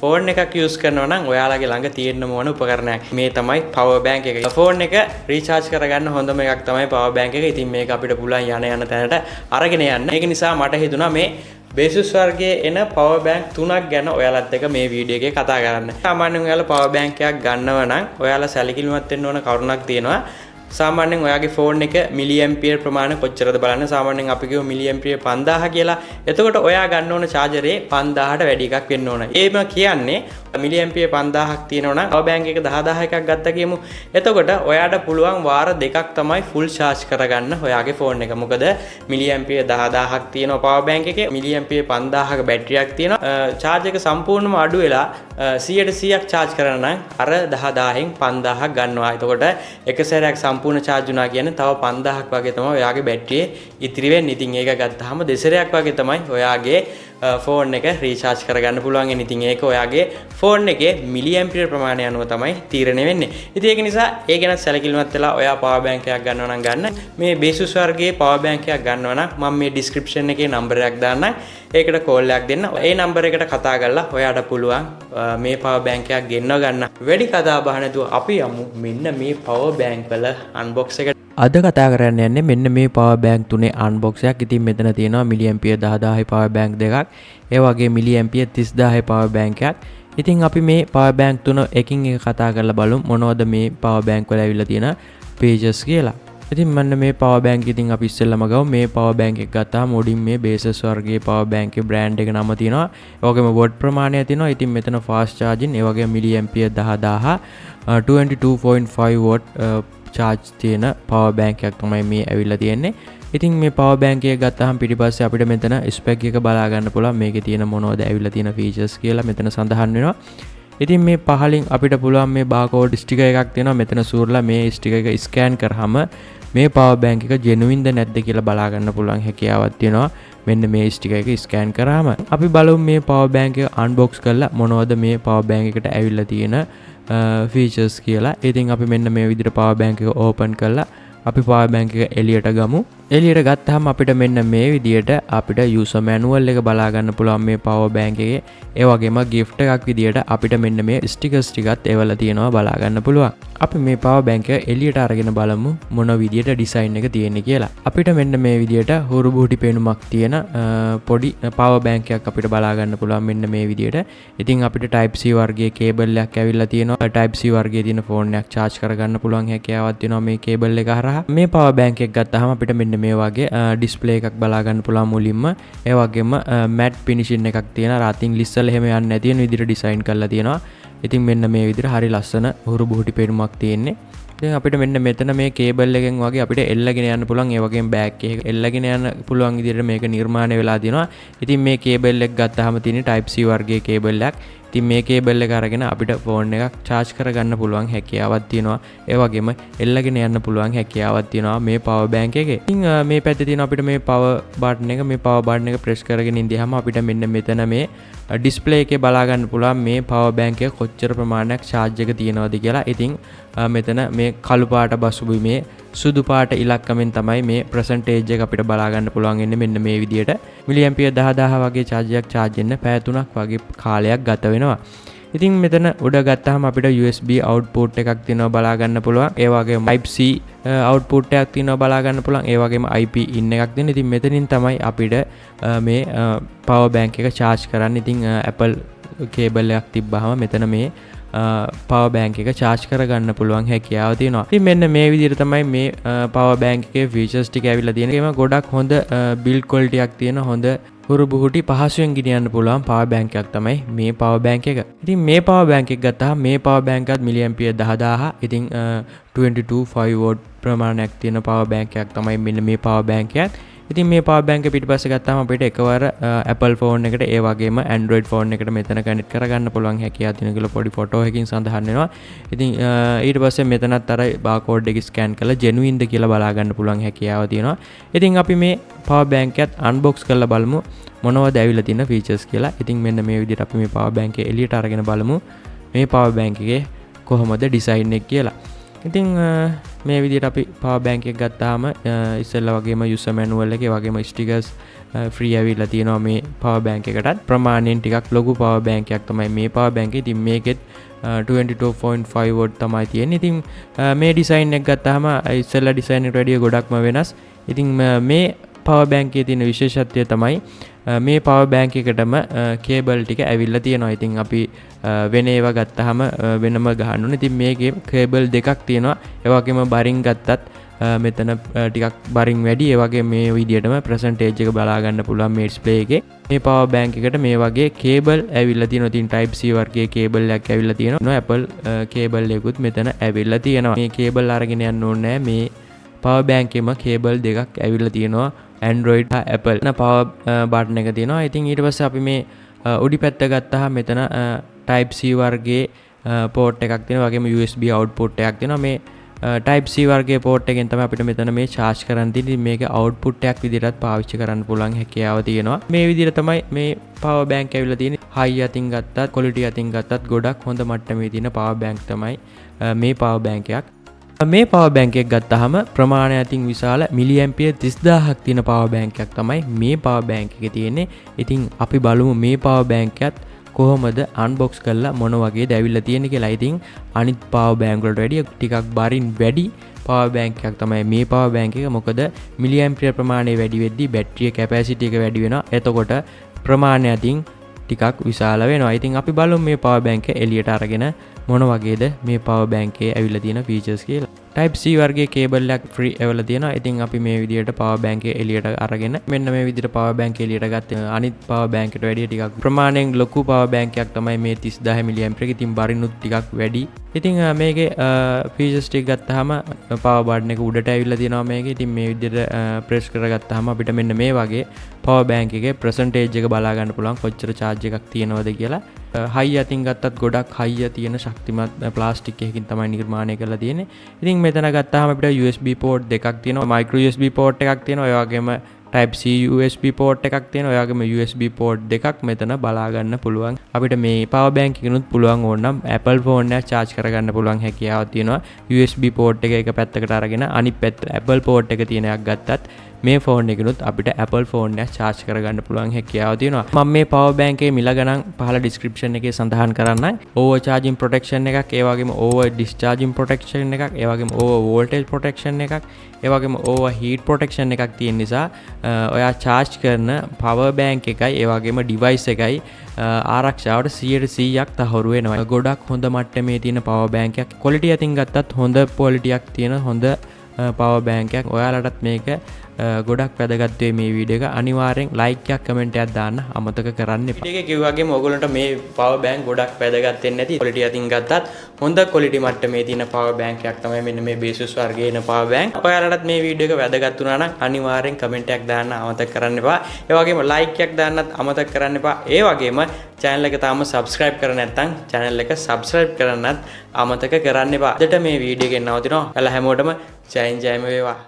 Phone එකක් use කරනවා නම් ඔයාලගේ ළඟ තියෙන්න ඕන උපකරණයක්. මේ තමයි power bank එක. ෆෝන් එක රීචාර්ජ් කරගන්න හොඳම එකක් තමයි power bank එක. ඉතින් මේක අපිට පුළුවන් යන තැනට අරගෙන යන්න. ඒක නිසා මට හිතුණා මේ Asus වර්ගයේ එන power bank 3ක් ගැන ඔයාලත් එක්ක මේ වීඩියෝ එකේ කතා කරන්න. සාමාන්‍යයෙන් ඔයාලා power bank එකක් ගන්නව නම් ඔයාලා සැලකිලිමත් වෙන්න ඕන කරුණක් තියෙනවා. සාමාන්‍යයෙන් ඔයාගේ ෆෝන් එක මිලි ඇම්පියර් ප්‍රමාණය කොච්චරද බලන්න. සාමාන්‍යයෙන් අපි කියමු මිලි ඇම්පියර් 5000 කියලා. එතකොට ඔයා ගන්න ඕන චාර්ජරේ 5000ට වැඩි එකක් වෙන්න ඕන. ඒම කියන්නේ මිලි ඇම්පියර් 5000ක් තියෙනවා නම් power bank එක 10000 එකක් ගත්තා කියමු. එතකොට ඔයාට පුළුවන් වාර දෙකක් තමයි full charge කරගන්න ඔයාගේ ෆෝන් එක. මොකද මිලි ඇම්පියර් 10000ක් තියෙනවා power bank එකේ. මිලි ඇම්පියර් 5000ක බැටරියක් තියෙනවා. charge එක සම්පූර්ණයෙන්ම අඩු වෙලා 100%ක් charge කරන්න නම් අර 10000න් 5000ක් ගන්නවා. එතකොට එක සැරයක් සම්පූර්ණ charge වුණා කියන්නේ තව 5000ක් වගේ තමයි ඔයාගේ බැටරියේ ඉතිරි වෙන්නේ. ඉතින් ඒක ගත්තාම දෙසරයක් වගේ තමයි ඔයාගේ ෆෝන් එක රීචාර්ජ් කරගන්න පුළුවන්. ඉතින් ඒක ඔයාගේ ෆෝන් එකේ මිලි ඇම්පියර් ප්‍රමාණය අනුව තමයි තීරණය වෙන්නේ. ඉතින් ඒක නිසා ඒ ගැන සැලකිලිමත් වෙලා ඔයා power bank එකක් ගන්නවා නම් ගන්න. මේ Asus වර්ගයේ power bank එකක් ගන්නවා නම් මම මේ description එකේ number එකක් දාන්නම්. ඒකට call එකක් දෙන්න. ඒ number එකට කතා කරලා ඔයාට පුළුවන් මේ power bank එකක් ගෙන්නව ගන්න. වැඩි කතා බහ නැතුව අපි යමු මෙන්න මේ power bank වල unbox එකට. අද කතා කරන්න යන්නේ මෙන්න මේ power bank තුනේ unbox එකක්. ඉතින් මෙතන තියෙනවා මිලි ඇම්පියර් 10000 power bank දෙකක්. ඒ වගේ මිලි ඇම්පියර් 30000 power bank එකක්. ඉතින් අපි මේ power bank තුන එකින් එක කතා කරලා බලමු මොනවද මේ power bank වල ඇවිල්ලා තියෙන pages කියලා. ඉතින් මන්න මේ power bank ඉතින් අපි ඉස්සෙල්ලාම ගමු. මේ power bank එක ගත්තාම උඩින් මේ Asus වර්ගයේ power bank එකේ brand එක නම තියෙනවා. ඒ වගේම watt ප්‍රමාණය තියෙනවා. ඉතින් මෙතන fast charging ඒ වගේම මිලි ඇම්පියර් 10000 22.5 watt charge තියෙන power bank එකක් තමයි මේ ඇවිල්ලා තියෙන්නේ. ඉතින් මේ power bank එක ගත්තාම පිටිපස්සේ අපිට මෙතන spec එක බලා ගන්න පුළුවන්. මේකේ තියෙන මොනවද ඇවිල්ලා තියෙන features කියලා මෙතන සඳහන් වෙනවා. ඉතින් මේ පහලින් අපිට පුළුවන් මේ barcode sticker එකක් තියෙනවා. මෙතන සූරලා මේ sticker එක scan කරාම මේ power bank එක genuine ද නැද්ද කියලා බලා ගන්න පුළුවන් හැකියාවක් තියෙනවා. මෙන්න මේ sticker එක scan කරාම අපි බලමු මේ power bank එක unbox කරලා මොනවද මේ power bank එකට ඇවිල්ලා තියෙන features කියලා. ඉතින් අපි මෙන්න මේ විදිහට power bank එක open කරලා අපි power bank එක එළියට ගමු. එළියට ගත්තාම අපිට මෙන්න මේ විදිහට අපිට user manual එක බලා ගන්න පුළුවන් මේ power bank එකේ. ඒ වගේම gift එකක් විදිහට අපිට මෙන්න මේ stickers ටිකත් එවලා තියෙනවා බලා ගන්න පුළුවන්. අපි මේ power bank එක එළියට අරගෙන බලමු මොන විදිහට design එක තියෙන්නේ කියලා. අපිට මෙන්න මේ විදිහට හුරු බුහුටි පේනුමක් තියෙන පොඩි power bank එකක් අපිට බලා ගන්න පුළුවන් මෙන්න මේ විදිහට. ඉතින් අපිට type C වර්ගයේ cable එකක් ඇවිල්ලා තියෙනවා. type C වර්ගයේ තියෙන ෆෝන් එකක් charge කරගන්න පුළුවන් හැකියාවක් තියෙනවා මේ cable එක හරහා. මේ power bank එක ගත්තාම අපිට මෙන්න මේ වගේ ඩිස්ප්ලේ එකක් බලා ගන්න පුළුවන් මුලින්ම. ඒ වගේම matte finishing එකක් තියෙනවා. රාතින් ලිස්සල එහෙම යන්නේ නැති වෙන විදිහට ඩිසයින් කරලා තියෙනවා. ඉතින් මෙන්න මේ විදිහට හරි ලස්සන හුරු බුහුටි පෙනුමක් තියෙන්නේ. දැන් අපිට මෙන්න මෙතන මේ කේබල් එකෙන් වගේ අපිට එල්ලගෙන යන්න පුළුවන්. ඒ වගේම බෑග් එක එල්ලගෙන යන්න පුළුවන් විදිහට මේක නිර්මාණය වෙලා තියෙනවා. ඉතින් මේ කේබල් එක ගත්තාම තියෙන type C වර්ගයේ කේබල් එකක්. ඉතින් මේ කේබල් එක අරගෙන අපිට ෆෝන් එකක් charge කරගන්න පුළුවන් හැකියාවක් තියෙනවා. ඒ වගේම එල්ලගෙන යන්න පුළුවන් හැකියාවක් තියෙනවා මේ power bank එකේ. ඉතින් මේ පැත්තේ තියෙන අපිට මේ power button එක press කරගෙන ඉඳියාම අපිට මෙන්න මෙතන මේ display එකේ බලා ගන්න පුළුවන් මේ power bank එක කොච්චර ප්‍රමාණයක් charge එක තියෙනවද කියලා. ඉතින් මෙතන මේ කළු පාට බසුබිමේ සුදු පාට ඉලක්කමෙන් තමයි මේ percentage එක අපිට බලා ගන්න පුළුවන් ඉන්නේ මෙන්න මේ විදිහට. මිලි ඇම්පියර් 10000 වගේ charge එකක් charge වෙන්න පැය 3ක් වගේ කාලයක් ගත වෙනවා. ඉතින් මෙතන උඩ ගත්තාම අපිට USB output එකක් තියෙනවා බලා ගන්න පුළුවන්. ඒ වගේම type C output එකක් තියෙනවා බලා ගන්න පුළුවන්. ඒ වගේම IP in එකක් දෙන්න. ඉතින් මෙතනින් තමයි අපිට මේ power bank එක charge කරන්න. ඉතින් Apple cable එකක් තිබ්බහම මෙතන මේ power bank එක charge කරගන්න පුළුවන් හැකියාව තියෙනවා. ඉතින් මෙන්න මේ විදිහට තමයි මේ power bank එකේ features ටික ඇවිල්ලා තියෙන්නේ. ඒකම ගොඩක් හොඳ build quality එකක් තියෙන හොඳ හුරු බුහුටි පහසුවෙන් ගෙනියන්න පුළුවන් power bank එකක් තමයි මේ power bank එක. ඉතින් මේ power bank එක ගත්තාම මේ power bank එකත් මිලි ඇම්පියර් 10000. ඉතින් 22.5 watt ප්‍රමාණයක් තියෙන power bank එකක් තමයි මෙන්න මේ power bank එකත්. ඉතින් මේ power bank එක පිටිපස්සේ ගත්තාම අපිට එකවර Apple phone එකට ඒ වගේම Android phone එකට මෙතන connect කරගන්න පුළුවන් හැකියාව තියෙන කියලා පොඩි ෆොටෝ එකකින් සඳහන් වෙනවා. ඉතින් ඊට පස්සේ මෙතනත් අර barcode එක scan කරලා genuine ද කියලා බලා ගන්න පුළුවන් හැකියාව තියෙනවා. ඉතින් අපි මේ power bank එකත් unbox කරලා බලමු මොනවද ඇවිල්ලා තියෙන features කියලා. ඉතින් මෙන්න මේ විදිහට අපි මේ power bank එක එළියට අරගෙන බලමු මේ power bank එකේ කොහොමද design එක කියලා. ඉතින් මේ විදිහට අපි power bank එක ගත්තාම ඉස්සෙල්ලා වගේම user manual එකේ වගේම stickers ෆ්‍රී ඇවිල්ලා තියෙනවා මේ පවර් බැංක් එකටත්. ප්‍රමාණයෙන් ටිකක් ලොකු පවර් බැංක් එකක් තමයි මේ පවර් බැංක් එක. ඉතින් මේකෙත් 22.5 වෝට් තමයි තියෙන්නේ. ඉතින් මේ ඩිසයින් එක ගත්තාම ඉස්සෙල්ලා ඩිසයින් එකට වැඩිය ගොඩක්ම වෙනස්. ඉතින් මේ පවර් බැංක් එකේ තියෙන විශේෂත්වය තමයි මේ පවර් බැංක් එකටම කේබල් ටික ඇවිල්ලා තියෙනවා. ඉතින් අපි වෙන ඒවා ගත්තාම වෙනම ගහන්න ඕනේ. ඉතින් මේකේ කේබල් දෙකක් තියෙනවා. ඒ වගේම බරින් ගත්තත් මෙතන ටිකක් බරින් වැඩි. ඒ වගේ මේ විදියටම ප්‍රසන්ටේජ් එක බලා ගන්න පුළුවන් මේ ඩිස්ප්ලේ එකේ. මේ පවර් බැංක් එකට මේ වගේ කේබල් ඇවිල්ලා තියෙනවා. ඉතින් type C වර්ගයේ කේබල් එකක් ඇවිල්ලා තියෙනවා. Apple කේබල් එකකුත් මෙතන ඇවිල්ලා තියෙනවා. මේ කේබල් අරගෙන යන්න ඕනේ නැහැ. මේ පවර් බැංක් එකෙම කේබල් දෙකක් ඇවිල්ලා තියෙනවා. Android Apple පවර් බටන් එක තියෙනවා. ඉතින් ඊට පස්සේ අපි මේ උඩි පැත්ත ගත්තාම මෙතන type C වර්ගයේ port එකක් තියෙනවා. වගේම USB output එකක් තියෙනවා. මේ type C වර්ගයේ port එකෙන් තමයි අපිට මෙතන මේ charge කරන්න තියෙන්නේ. මේක output එකක් විදිහටත් පාවිච්චි කරන්න පුළුවන් හැකියාව තියෙනවා. මේ විදිහට තමයි මේ power bank ඇවිල්ලා තියෙන්නේ. high අතින් ගත්තත් quality අතින් ගත්තත් ගොඩක් හොඳ මට්ටමේ තියෙන power bank තමයි මේ power bank එකක්. මේ power bank එක ගත්තාම ප්‍රමාණය අතින් විශාල මිලිඇම්පියර් 30000ක් තියෙන power bank එකක් තමයි මේ power bank එකේ තියෙන්නේ. ඉතින් අපි බලමු මේ power bank එකත් කොහොමද අන්බොක්ස් කරලා මොන වගේද ඇවිල්ලා තියෙන්නේ කියලා. ඉතින් අනිත් power bank වලට වැඩිය ටිකක් බරින් වැඩි power bank එකක් තමයි මේ power bank එක. මොකද මිලිඇම්පියර් ප්‍රමාණය වැඩි වෙද්දී බැටරිය කැපැසිටි එක වැඩි වෙනවා. එතකොට ප්‍රමාණය අතින් ටිකක් විශාල වෙනවා. ඉතින් අපි බලමු මේ power bank එක එළියට අරගෙන මොන වගේද මේ power bank එකේ ඇවිල්ලා තියෙන features කියලා. type C වර්ගයේ කේබල් එකක් free ඇවිල්ලා තියෙනවා. ඉතින් අපි මේ විදිහට power bank එක එළියට අරගෙන මෙන්න මේ විදිහට power bank එක එළියට ගත්තේ. අනිත් power bank එකට වැඩිය ටිකක් ප්‍රමාණයෙන් ලොකු power bank එකක් තමයි මේ 30000 mAh එක. ඉතින් බරිනුත් ටිකක් වැඩි. ඉතින් මේකේ features ටික ගත්තාම power button එක උඩට ඇවිල්ලා තියෙනවා මේකේ. ඉතින් මේ විදිහට press කරගත්තාම අපිට මෙන්න මේ වගේ power bank එකේ percentage එක බලා ගන්න පුළුවන් කොච්චර charge එකක් තියෙනවද කියලා. high අතින් ගත්තත් ගොඩක් high තියෙන ශක්තිමත් ප්ලාස්ටික් එකකින් තමයි නිර්මාණය කරලා තියෙන්නේ. ඉතින් මෙතන ගත්තාම අපිට USB port දෙකක් තියෙනවා. micro USB port එකක් තියෙනවා. ඒ වගේම type C USB port එකක් තියෙනවා. ඒ වගේම USB port දෙකක් මෙතන බලා ගන්න පුළුවන්. අපිට මේ power bank එකනොත් පුළුවන් ඕනනම් Apple phone එක charge කරගන්න පුළුවන් හැකියාවක් තියෙනවා. USB port එක පැත්තකට අරගෙන අනිත් පැත්ත Apple port එක තියෙන එකක් ගත්තත් මේ ෆෝන් එකනොත් අපිට Apple ෆෝන් එක charge කරගන්න පුළුවන් හැකියාව තියෙනවා. මම මේ power bank එකේ මිල ගණන් පහළ description එකේ සඳහන් කරන්නම්. over charging protection එකක්, ඒ වගේම over discharging protection එකක්, ඒ වගේම over voltage protection එකක්, ඒ වගේම over heat protection එකක් තියෙන නිසා ඔයා charge කරන power bank එකයි ඒ වගේම device එකයි ආරක්ෂාවට 100%ක් තහවුරු වෙනවා. ගොඩක් හොඳ මට්ටමේ තියෙන power bank එකක්. quality අතින් ගත්තත් හොඳ quality එකක් තියෙන හොඳ power bank එකක්. ඔයාලටත් මේක ගොඩක් වැදගත් වෙයි මේ වීඩියෝ එක. අනිවාර්යෙන් like එකක් comment එකක් දාන්න අමතක කරන්න එපා. වීඩියෝ එකේ කිව්වාගේම ඔයගොල්ලන්ට මේ power bank ගොඩක් වැදගත් වෙන්නේ නැති quality අතින් ගත්තත් හොඳ quality මට්ටමේ තියෙන power bank එකක් තමයි මෙන්න මේ Asus වර්ගයේ එන power bank. ඔයාලටත් මේ වීඩියෝ එක වැදගත් වුණා නම් අනිවාර්යෙන් comment එකක් දාන්න අමතක කරන්න එපා. ඒ වගේම like එකක් දාන්නත් අමතක කරන්න එපා. ඒ වගේම channel එක තාම subscribe කරලා නැත්නම් channel එක subscribe කරන්නත් අමතක කරන්න එපා. අදට මේ වීඩියෝ එකෙන් නවතිනවා. ඔයාලා හැමෝටම ජයෙන් ජයම වේවා.